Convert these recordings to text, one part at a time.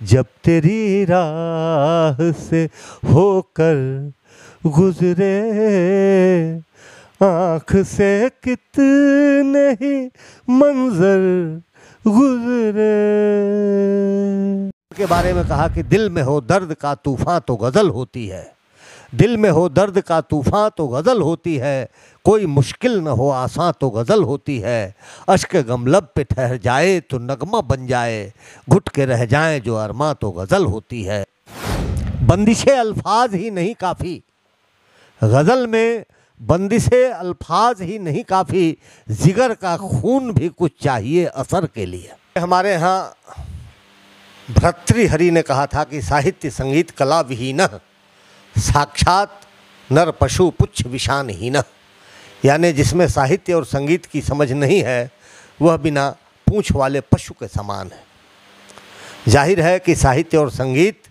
जब तेरी राह से होकर गुजरे, आँख से कितने ही मंजर गुजरे। के बारे में कहा कि दिल में हो दर्द का तूफान तो गज़ल होती है, दिल में हो दर्द का तूफान तो गज़ल होती है, कोई मुश्किल न हो आसान तो गज़ल होती है, अश्क गम लब पे ठहर जाए तो नगमा बन जाए, घुट के रह जाए जो अरमा तो गज़ल होती है। बंदिशे अल्फाज ही नहीं काफ़ी, गज़ल में बंदिशे अल्फाज ही नहीं काफ़ी, जिगर का खून भी कुछ चाहिए असर के लिए। हमारे यहाँ भर्तृहरि ने कहा था कि साहित्य संगीत कला विहीन साक्षात नर पशु पुच्छ विषानहीन, यानी जिसमें साहित्य और संगीत की समझ नहीं है वह बिना पूंछ वाले पशु के समान है। जाहिर है कि साहित्य और संगीत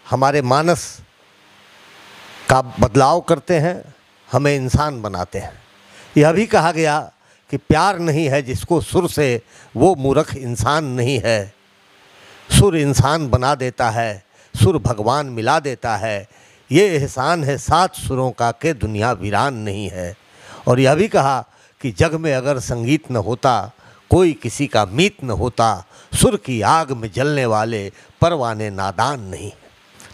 हमारे मानस का बदलाव करते हैं, हमें इंसान बनाते हैं। यह भी कहा गया कि प्यार नहीं है जिसको सुर से वो मूर्ख इंसान नहीं है, सुर इंसान बना देता है, सुर भगवान मिला देता है, ये एहसान है सात सुरों का कि दुनिया वीरान नहीं है। और यह भी कहा कि जग में अगर संगीत न होता कोई किसी का मीत न होता, सुर की आग में जलने वाले परवाने नादान नहीं।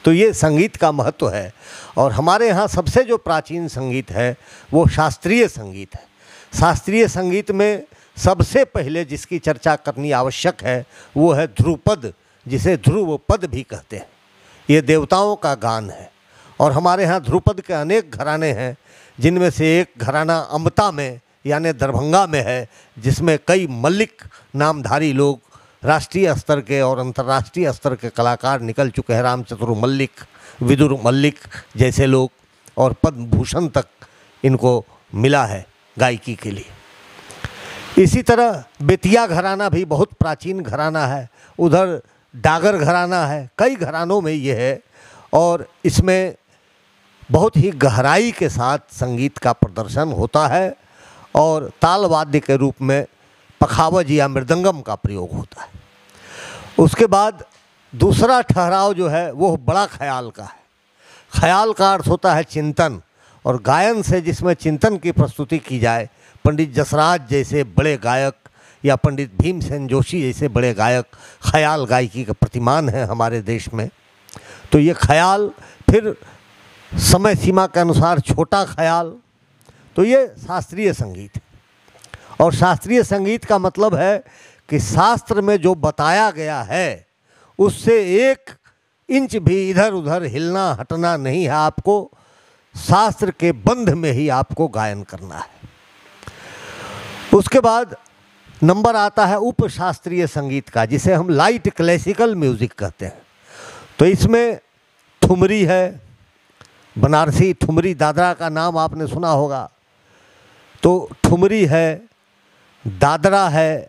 तो ये संगीत का महत्व है। और हमारे यहाँ सबसे जो प्राचीन संगीत है वो शास्त्रीय संगीत है। शास्त्रीय संगीत में सबसे पहले जिसकी चर्चा करनी आवश्यक है वो है ध्रुपद, जिसे ध्रुव पद भी कहते हैं। ये देवताओं का गान है और हमारे यहाँ ध्रुपद के अनेक घराने हैं, जिनमें से एक घराना अमता में यानी दरभंगा में है, जिसमें कई मल्लिक नामधारी लोग राष्ट्रीय स्तर के और अंतर्राष्ट्रीय स्तर के कलाकार निकल चुके हैं। रामचतुर मल्लिक, विदुर मल्लिक जैसे लोग, और पद्म भूषण तक इनको मिला है गायकी के लिए। इसी तरह बेतिया घराना भी बहुत प्राचीन घराना है, उधर डागर घराना है, कई घरानों में ये है और इसमें बहुत ही गहराई के साथ संगीत का प्रदर्शन होता है और ताल वाद्य के रूप में पखावज या मृदंगम का प्रयोग होता है। उसके बाद दूसरा ठहराव जो है वो बड़ा ख्याल का है। ख्याल का अर्थ होता है चिंतन, और गायन से जिसमें चिंतन की प्रस्तुति की जाए, पंडित जसराज जैसे बड़े गायक या पंडित भीमसेन जोशी जैसे बड़े गायक ख्याल गायकी के प्रतिमान हैं हमारे देश में। तो ये ख्याल, फिर समय सीमा के अनुसार छोटा ख्याल, तो ये शास्त्रीय संगीत है। और शास्त्रीय संगीत का मतलब है कि शास्त्र में जो बताया गया है उससे एक इंच भी इधर उधर हिलना हटना नहीं है, आपको शास्त्र के बंध में ही आपको गायन करना है। उसके बाद नंबर आता है उपशास्त्रीय संगीत का, जिसे हम लाइट क्लासिकल म्यूज़िक कहते हैं। तो इसमें ठुमरी है, बनारसी ठुमरी, दादरा का नाम आपने सुना होगा। तो ठुमरी है, दादरा है,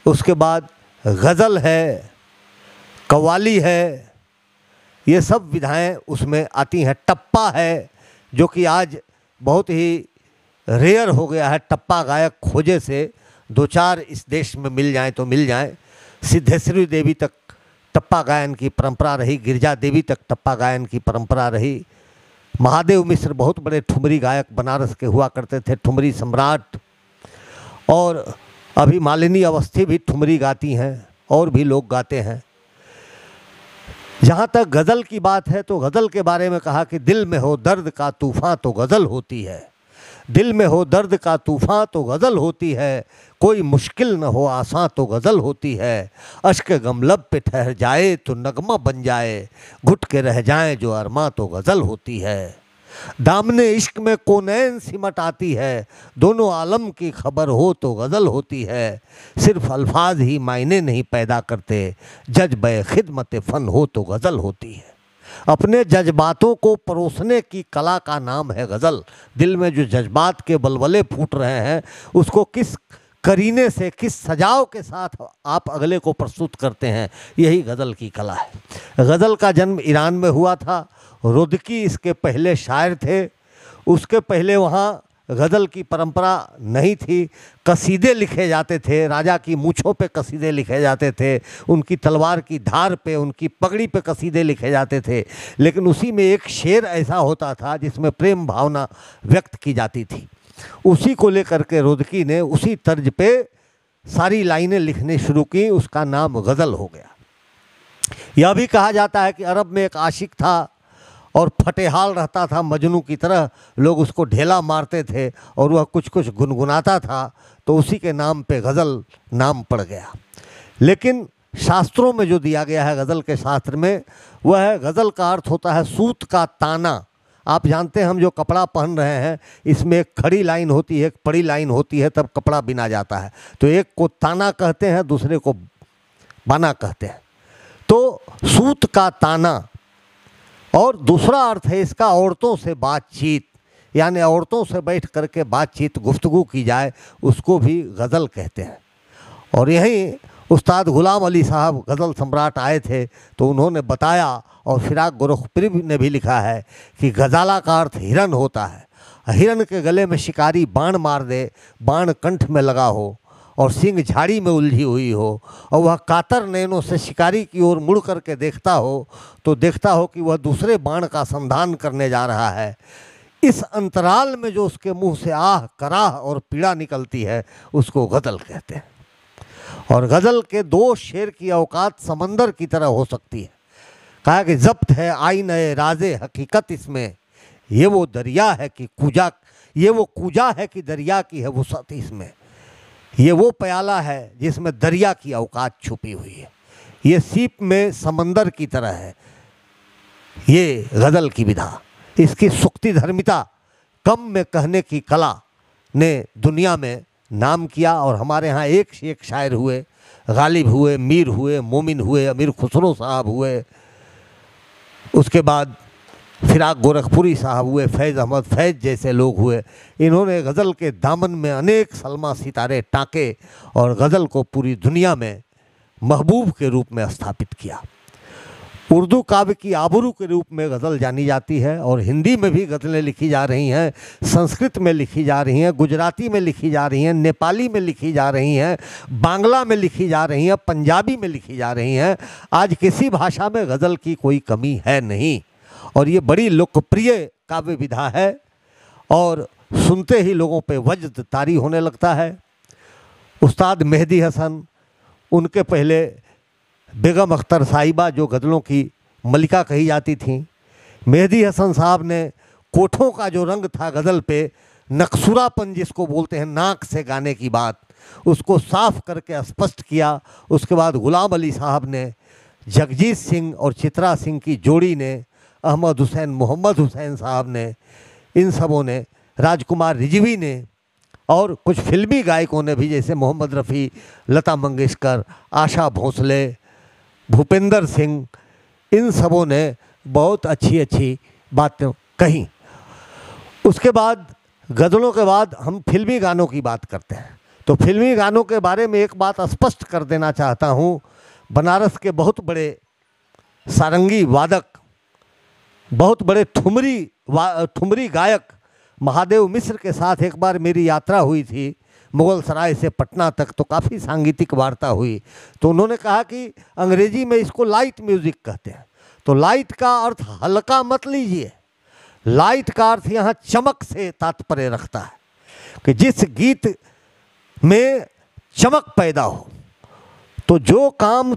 उसके बाद गज़ल है, कव्वाली है, ये सब विधाएं उसमें आती हैं। टप्पा है, जो कि आज बहुत ही रेयर हो गया है, टप्पा गायक खोजे से दो चार इस देश में मिल जाएं तो मिल जाएं। सिद्धेश्वरी देवी तक टप्पा गायन की परंपरा रही, गिरजा देवी तक टप्पा गायन की परंपरा रही। महादेव मिश्र बहुत बड़े ठुमरी गायक बनारस के हुआ करते थे, ठुमरी सम्राट। और अभी मालिनी अवस्थी भी ठुमरी गाती हैं और भी लोग गाते हैं। जहाँ तक गज़ल की बात है तो गज़ल के बारे में कहा कि दिल में हो दर्द का तूफ़ान तो गज़ल होती है, दिल में हो दर्द का तूफ़ान तो गज़ल होती है, कोई मुश्किल न हो आसान तो गज़ल होती है, अश्क गम लब पे ठहर जाए तो नगमा बन जाए, घुट के रह जाए जो अरमा तो गज़ल होती है। दामने इश्क में कौनैन सिमट आती है, दोनों आलम की खबर हो तो गज़ल होती है, सिर्फ अल्फाज ही मायने नहीं पैदा करते, जज्बे खिदमत फ़न हो तो गज़ल होती है। अपने जज्बातों को परोसने की कला का नाम है गज़ल। दिल में जो जज्बात के बलबले फूट रहे हैं उसको किस करीने से, किस सजाव के साथ आप अगले को प्रस्तुत करते हैं, यही गज़ल की कला है। गज़ल का जन्म ईरान में हुआ था। रुदकी इसके पहले शायर थे। उसके पहले वहाँ गज़ल की परंपरा नहीं थी। कसीदे लिखे जाते थे, राजा की मूँछों पे कसीदे लिखे जाते थे, उनकी तलवार की धार पे, उनकी पगड़ी पे कसीदे लिखे जाते थे। लेकिन उसी में एक शेर ऐसा होता था जिसमें प्रेम भावना व्यक्त की जाती थी। उसी को लेकर के रुदकी ने उसी तर्ज पे सारी लाइनें लिखने शुरू की, उसका नाम गज़ल हो गया। यह भी कहा जाता है कि अरब में एक आशिक था और फटेहाल रहता था, मजनू की तरह लोग उसको ढेला मारते थे और वह कुछ कुछ गुनगुनाता था, तो उसी के नाम पे गज़ल नाम पड़ गया। लेकिन शास्त्रों में जो दिया गया है गज़ल के शास्त्र में, वह है गज़ल का अर्थ होता है सूत का ताना। आप जानते हैं हम जो कपड़ा पहन रहे हैं इसमें एक खड़ी लाइन होती है, एक पड़ी लाइन होती है, तब कपड़ा बिना जाता है। तो एक को ताना कहते हैं, दूसरे को बाना कहते हैं। तो सूत का ताना। और दूसरा अर्थ है इसका औरतों से बातचीत, यानी औरतों से बैठ करके बातचीत गुफ्तगू की जाए, उसको भी गज़ल कहते हैं। और यहीं उस्ताद ग़ुलाम अली साहब गज़ल सम्राट आए थे तो उन्होंने बताया, और फिराक गोरखपुरी ने भी लिखा है कि गज़ाला का अर्थ हिरन होता है। हिरन के गले में शिकारी बाण मार दे, बाण कंठ में लगा हो और सींग झाड़ी में उलझी हुई हो, और वह कातर नैनों से शिकारी की ओर मुड़ करके देखता हो तो देखता हो कि वह दूसरे बाण का संधान करने जा रहा है। इस अंतराल में जो उसके मुंह से आह, कराह और पीड़ा निकलती है, उसको गज़ल कहते हैं। और गज़ल के दो शेर की औकात समंदर की तरह हो सकती है। कहा कि ज़ब्त है आईने राज़े हकीकत इसमें, ये वो दरिया है कि कूजा, ये वो कूजा है कि दरिया की है वुसअत इसमें। ये वो प्याला है जिसमें दरिया की औकात छुपी हुई है, ये सीप में समंदर की तरह है। ये गज़ल की विधा, इसकी सुक्ति धर्मिता, कम में कहने की कला ने दुनिया में नाम किया। और हमारे यहाँ एक से एक शायर हुए, गालिब हुए, मीर हुए, मोमिन हुए, अमीर खुसरो साहब हुए, उसके बाद फिराक गोरखपुरी साहब हुए, फैज़ अहमद फैज़ जैसे लोग हुए। इन्होंने गज़ल के दामन में अनेक सलमा सितारे टाँके और गज़ल को पूरी दुनिया में महबूब के रूप में स्थापित किया। उर्दू काव्य की आबरू के रूप में गज़ल जानी जाती है, और हिंदी में भी गज़लें लिखी जा रही हैं, संस्कृत में लिखी जा रही हैं, गुजराती में लिखी जा रही हैं, नेपाली में लिखी जा रही हैं, बांग्ला में लिखी जा रही हैं, पंजाबी में लिखी जा रही हैं। आज किसी भाषा में गज़ल की कोई कमी है नहीं, और ये बड़ी लोकप्रिय काव्य विधा है, और सुनते ही लोगों पे वज्द तारी होने लगता है। उस्ताद मेहदी हसन, उनके पहले बेगम अख्तर साहिबा जो गज़लों की मलिका कही जाती थी, मेहदी हसन साहब ने कोठों का जो रंग था गज़ल पे, नक्सुरापन जिसको बोलते हैं, नाक से गाने की बात, उसको साफ करके स्पष्ट किया। उसके बाद ग़ुलाम अली साहब ने, जगजीत सिंह और चित्रा सिंह की जोड़ी ने, अहमद हुसैन, मोहम्मद हुसैन साहब ने, इन सबों ने, राजकुमार रिजवी ने, और कुछ फिल्मी गायकों ने भी, जैसे मोहम्मद रफ़ी, लता मंगेशकर, आशा भोसले, भूपेंद्र सिंह, इन सबों ने बहुत अच्छी अच्छी बातें कही। उसके बाद गज़लों के बाद हम फिल्मी गानों की बात करते हैं। तो फिल्मी गानों के बारे में एक बात स्पष्ट कर देना चाहता हूँ। बनारस के बहुत बड़े सारंगी वादक, बहुत बड़े ठुमरी गायक महादेव मिश्र के साथ एक बार मेरी यात्रा हुई थी, मुगल सराय से पटना तक। तो काफ़ी सांगीतिक वार्ता हुई। तो उन्होंने कहा कि अंग्रेजी में इसको लाइट म्यूज़िक कहते हैं। तो लाइट का अर्थ हल्का मत लीजिए, लाइट का अर्थ यहाँ चमक से तात्पर्य रखता है, कि जिस गीत में चमक पैदा हो। तो जो काम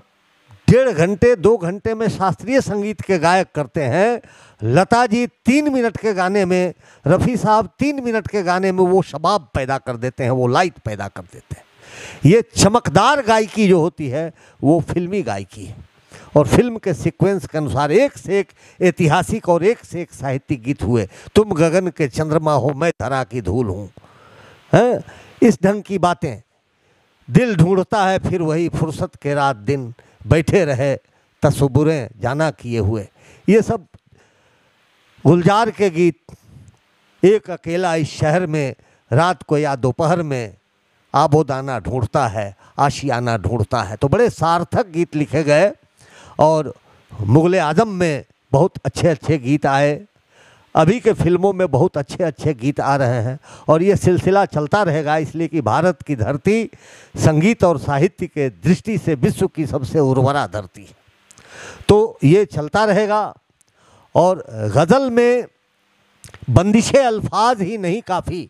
1.5 घंटे 2 घंटे में शास्त्रीय संगीत के गायक करते हैं, लता जी 3 मिनट के गाने में, रफ़ी साहब 3 मिनट के गाने में वो शबाब पैदा कर देते हैं, वो लाइट पैदा कर देते हैं। ये चमकदार गायकी जो होती है वो फिल्मी गायकी है। और फिल्म के सीक्वेंस के अनुसार एक से एक ऐतिहासिक और एक से एक साहित्यिक गीत हुए। तुम गगन के चंद्रमा हो, मैं धरा की धूल हूँ, हैं, इस ढंग की बातें। दिल ढूंढता है फिर वही फुर्सत के रात दिन, बैठे रहे तस्वुरें जाना किए हुए। ये सब गुलजार के गीत। एक अकेला इस शहर में, रात को या दोपहर में, आबोदाना ढूंढता है, आशियाना ढूंढता है। तो बड़े सार्थक गीत लिखे गए, और मुग़ल आज़म में बहुत अच्छे अच्छे गीत आए। अभी के फिल्मों में बहुत अच्छे अच्छे गीत आ रहे हैं और ये सिलसिला चलता रहेगा, इसलिए कि भारत की धरती संगीत और साहित्य के दृष्टि से विश्व की सबसे उर्वरा धरती है। तो ये चलता रहेगा। और गज़ल में बंदिशे अल्फाज ही नहीं काफ़ी,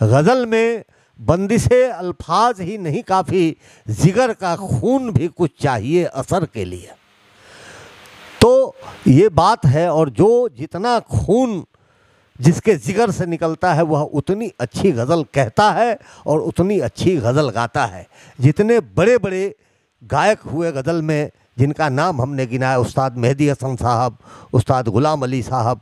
गज़ल में बंदिशे अल्फाज ही नहीं काफ़ी, जिगर का खून भी कुछ चाहिए असर के लिए। तो ये बात है, और जो जितना खून जिसके जिगर से निकलता है वह उतनी अच्छी गज़ल कहता है और उतनी अच्छी गज़ल गाता है। जितने बड़े बड़े गायक हुए गज़ल में, जिनका नाम हमने गिनाया, उस्ताद मेहदी हसन साहब, उस्ताद ग़ुलाम अली साहब,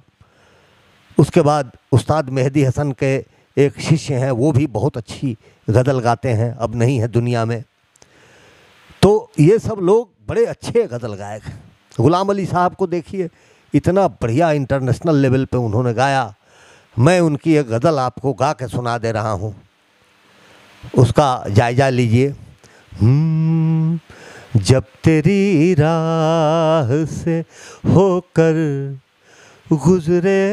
उसके बाद उस्ताद मेहदी हसन के एक शिष्य हैं, वो भी बहुत अच्छी गज़ल गाते हैं, अब नहीं है दुनिया में। तो ये सब लोग बड़े अच्छे गज़ल गायक हैं। ग़ुलाम अली साहब को देखिए, इतना बढ़िया इंटरनेशनल लेवल पे उन्होंने गाया। मैं उनकी एक गज़ल आपको गा के सुना दे रहा हूँ, उसका जायज़ा लीजिए। जब तेरी राह से होकर गुज़रे,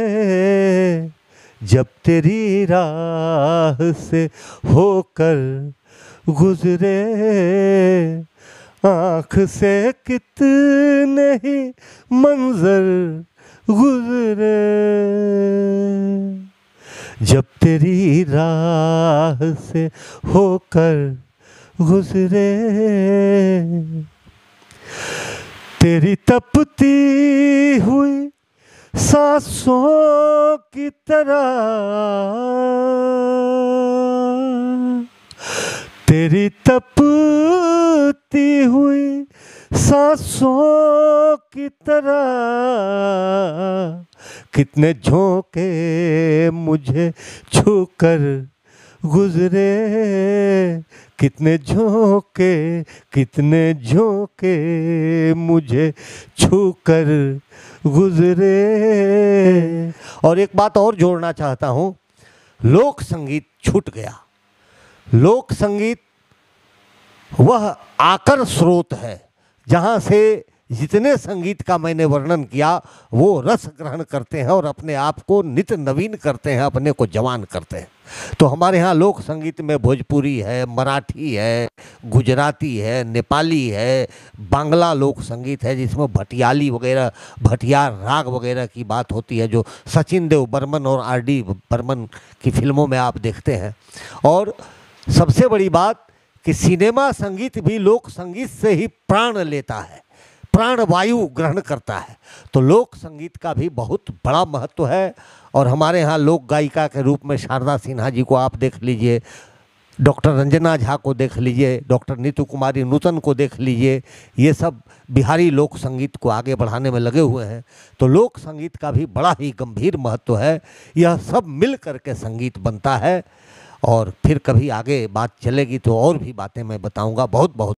जब तेरी राह से होकर गुज़रे, आँख से कितने ही मंजर गुज़रे, जब तेरी राह से होकर गुज़रे, तेरी तपती हुई सांसों की तरह, तेरी तपती हुई सांसों की तरह, कितने झोंके मुझे छूकर गुज़रे, कितने झोंके, कितने झोंके मुझे छूकर गुज़रे। और एक बात और जोड़ना चाहता हूँ, लोक संगीत छूट गया। लोक संगीत वह आकर स्रोत है जहाँ से जितने संगीत का मैंने वर्णन किया वो रस ग्रहण करते हैं और अपने आप को नित्य नवीन करते हैं, अपने को जवान करते हैं। तो हमारे यहाँ लोक संगीत में भोजपुरी है, मराठी है, गुजराती है, नेपाली है, बांग्ला लोक संगीत है, जिसमें भटियाली वगैरह, भटियार राग वगैरह की बात होती है, जो सचिन देव बर्मन और आर.डी. बर्मन की फिल्मों में आप देखते हैं। और सबसे बड़ी बात कि सिनेमा संगीत भी लोक संगीत से ही प्राण लेता है, प्राण वायु ग्रहण करता है। तो लोक संगीत का भी बहुत बड़ा महत्व है। और हमारे यहाँ लोक गायिका के रूप में शारदा सिन्हा जी को आप देख लीजिए, डॉक्टर रंजना झा को देख लीजिए, डॉक्टर नीतू कुमारी नूतन को देख लीजिए, ये सब बिहारी लोक संगीत को आगे बढ़ाने में लगे हुए हैं। तो लोक संगीत का भी बड़ा ही गंभीर महत्व है। यह सब मिल करके संगीत बनता है। और फिर कभी आगे बात चलेगी तो और भी बातें मैं बताऊंगा। बहुत बहुत